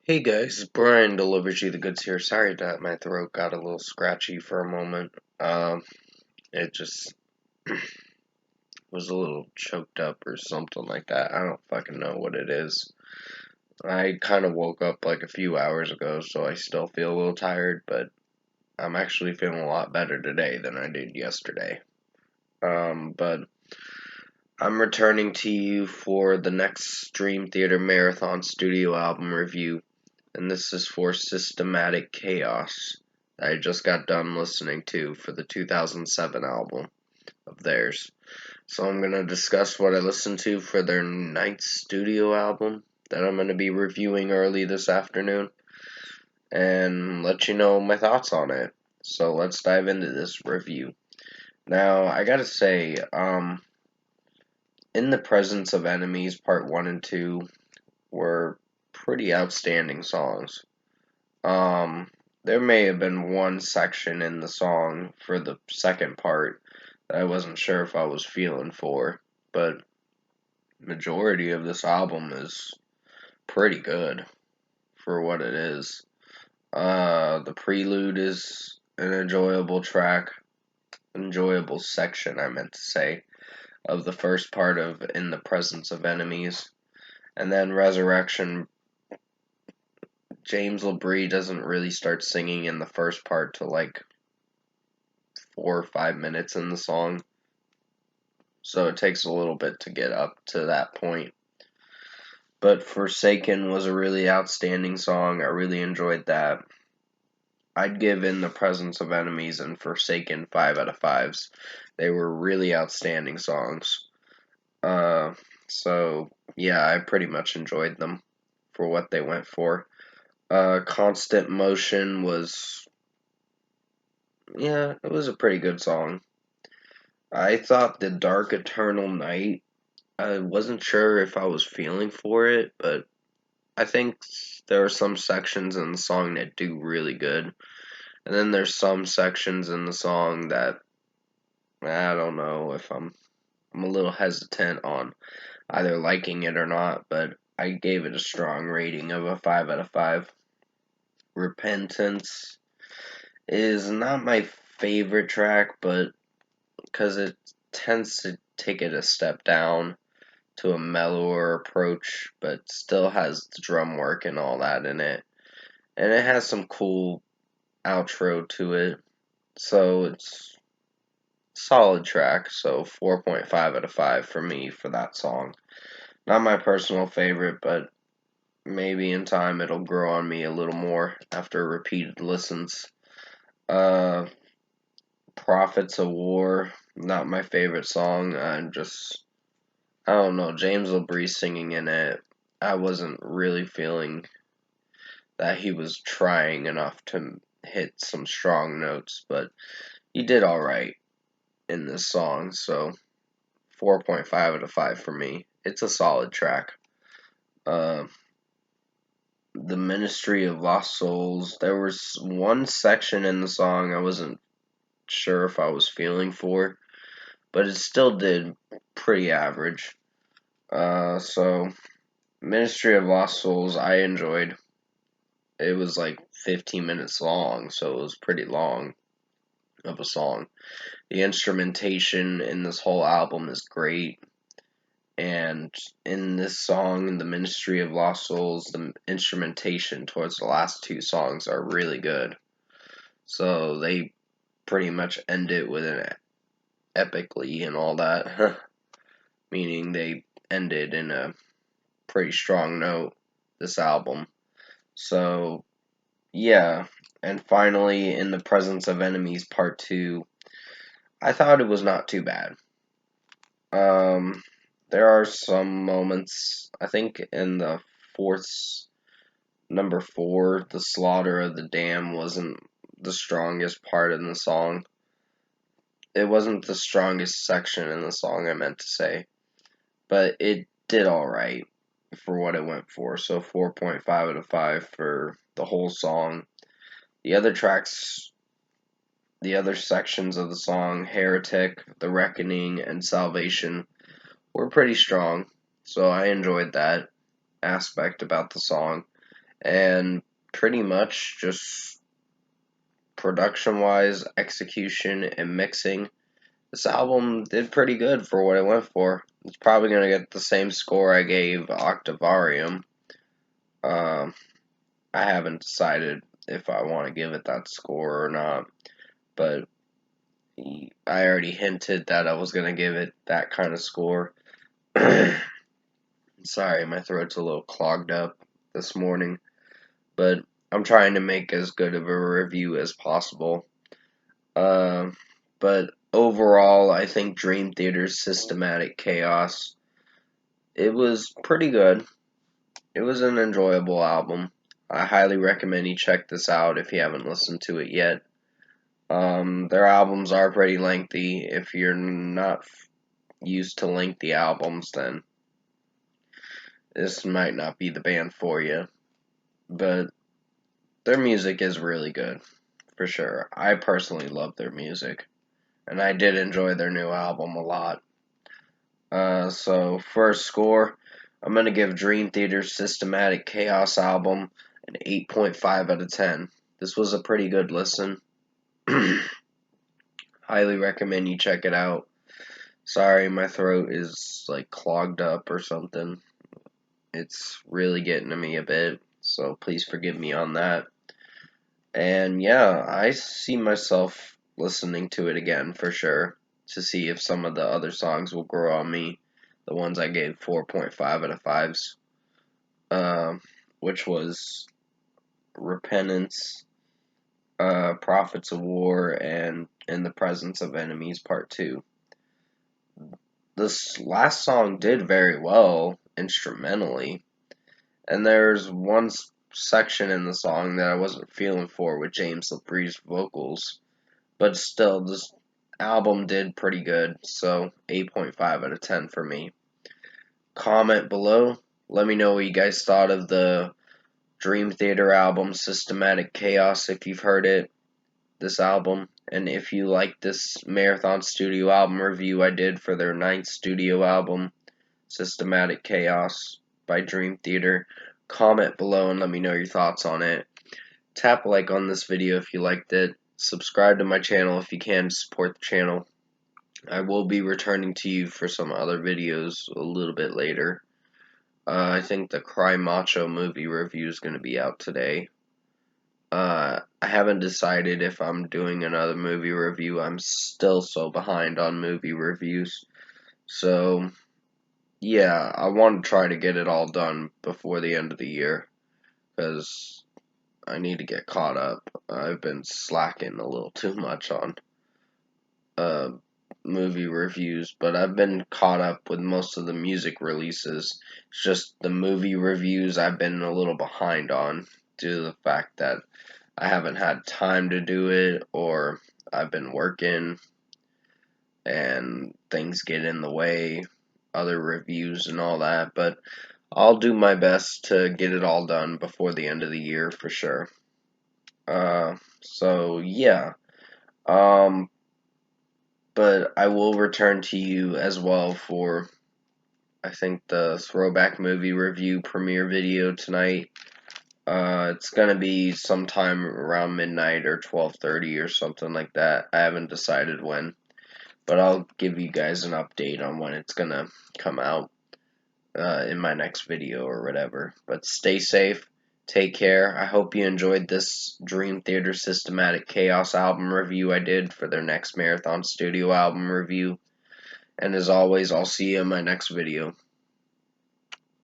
Hey guys, Brian delivers you the goods here. Sorry that my throat got a little scratchy for a moment. It just was a little choked up or something like that. I don't fucking know what it is. I kind of woke up like a few hours ago, so I still feel a little tired, but I'm actually feeling a lot better today than I did yesterday. But I'm returning to you for the next Dream Theater Marathon studio album review, and this is for Systematic Chaos that I just got done listening to for the 2007 album of theirs. So I'm going to discuss what I listened to for their ninth studio album that I'm going to be reviewing early this afternoon and let you know my thoughts on it. So let's dive into this review. Now, I gotta say, In the Presence of Enemies, Part 1 and 2 were pretty outstanding songs. There may have been one section in the song for the second part that I wasn't sure if I was feeling for, but majority of this album is pretty good for what it is. The prelude is an enjoyable section, I meant to say, of the first part of In the Presence of Enemies. And then Resurrection, James LaBrie doesn't really start singing in the first part till like 4 or 5 minutes in the song. So it takes a little bit to get up to that point. But Forsaken was a really outstanding song. I really enjoyed that. I'd give In the Presence of Enemies and Forsaken 5 out of 5s. They were really outstanding songs. Uh, so, yeah, I pretty much enjoyed them for what they went for. Constant Motion was, yeah, it was a pretty good song. I thought The Dark Eternal Night, I wasn't sure if I was feeling for it, but I think there are some sections in the song that do really good. And then there's some sections in the song that I don't know if I'm a little hesitant on either liking it or not, but I gave it a strong rating of a 5 out of 5. Repentance is not my favorite track, but because it tends to take it a step down to a mellower approach, but still has the drum work and all that in it. And it has some cool outro to it. So it's a solid track. So 4.5 out of 5 for me for that song. Not my personal favorite, but maybe in time it'll grow on me a little more after repeated listens. Uh, Prophets of War, not my favorite song. I don't know, James LaBrie singing in it. I wasn't really feeling that he was trying enough to hit some strong notes, but he did alright in this song, so 4.5 out of 5 for me. It's a solid track. Uh, the Ministry of Lost Souls, there was one section in the song I wasn't sure if I was feeling for, but it still did pretty average. So Ministry of Lost Souls I enjoyed. It was like 15 minutes long, so it was pretty long of a song. The instrumentation in this whole album is great. And in this song, The Ministry of Lost Souls, the instrumentation towards the last two songs are really good. So they pretty much end it with an epically and all that. Meaning they ended in a pretty strong note, this album. So, yeah. And finally, In the Presence of Enemies Part 2, I thought it was not too bad. Um, there are some moments, I think in the fourth, number 4, the slaughter of the dam wasn't the strongest part in the song. It wasn't the strongest section in the song, I meant to say. But it did alright for what it went for. So 4.5 out of 5 for the whole song. The other tracks, the other sections of the song, Heretic, The Reckoning, and Salvation, were pretty strong. So I enjoyed that aspect about the song. and pretty much just production wise, execution, and mixing, this album did pretty good for what it went for. It's probably going to get the same score I gave Octavarium. Um, I haven't decided if I want to give it that score or not, but I already hinted that I was going to give it that kind of score. Sorry, my throat's a little clogged up this morning, but I'm trying to make as good of a review as possible. But overall, I think Dream Theater's Systematic Chaos, it was pretty good. It was an enjoyable album. I highly recommend you check this out if you haven't listened to it yet. Their albums are pretty lengthy. If you're not used to lengthy albums, then this might not be the band for you. But their music is really good, for sure. I personally love their music, and I did enjoy their new album a lot. So for a score, I'm going to give Dream Theater's Systematic Chaos album an 8.5 out of 10. This was a pretty good listen. Highly recommend you check it out. Sorry, my throat is like clogged up or something. It's really getting to me a bit, so please forgive me on that. And yeah, I see myself listening to it again for sure to see if some of the other songs will grow on me. The ones I gave 4.5 out of 5s, which was Repentance, Prophets of War, and In the Presence of Enemies Part 2. This last song did very well instrumentally, and there's one section in the song that I wasn't feeling for with James LaBrie's vocals, but still, this album did pretty good, so 8.5 out of 10 for me. Comment below, let me know what you guys thought of the Dream Theater album Systematic Chaos if you've heard it, this album, and if you like this Marathon Studio album review I did for their 9th studio album, Systematic Chaos by Dream Theater. Comment below and let me know your thoughts on it. Tap like on this video if you liked it. Subscribe to my channel if you can to support the channel. I will be returning to you for some other videos a little bit later. I think the Cry Macho movie review is going to be out today. I haven't decided if I'm doing another movie review. I'm still so behind on movie reviews. So, yeah, I want to try to get it all done before the end of the year, because I need to get caught up. I've been slacking a little too much on uh, movie reviews, but I've been caught up with most of the music releases. It's just the movie reviews I've been a little behind on due to the fact that I haven't had time to do it, or I've been working and things get in the way, other reviews and all that, but I'll do my best to get it all done before the end of the year for sure. So yeah. But I will return to you as well for, I think, the throwback movie review premiere video tonight. It's gonna be sometime around midnight or 12:30 or something like that. I haven't decided when, but I'll give you guys an update on when it's gonna come out in my next video or whatever. But stay safe, take care. I hope you enjoyed this Dream Theater Systematic Chaos album review I did for their next Marathon Studio album review. And as always, I'll see you in my next video.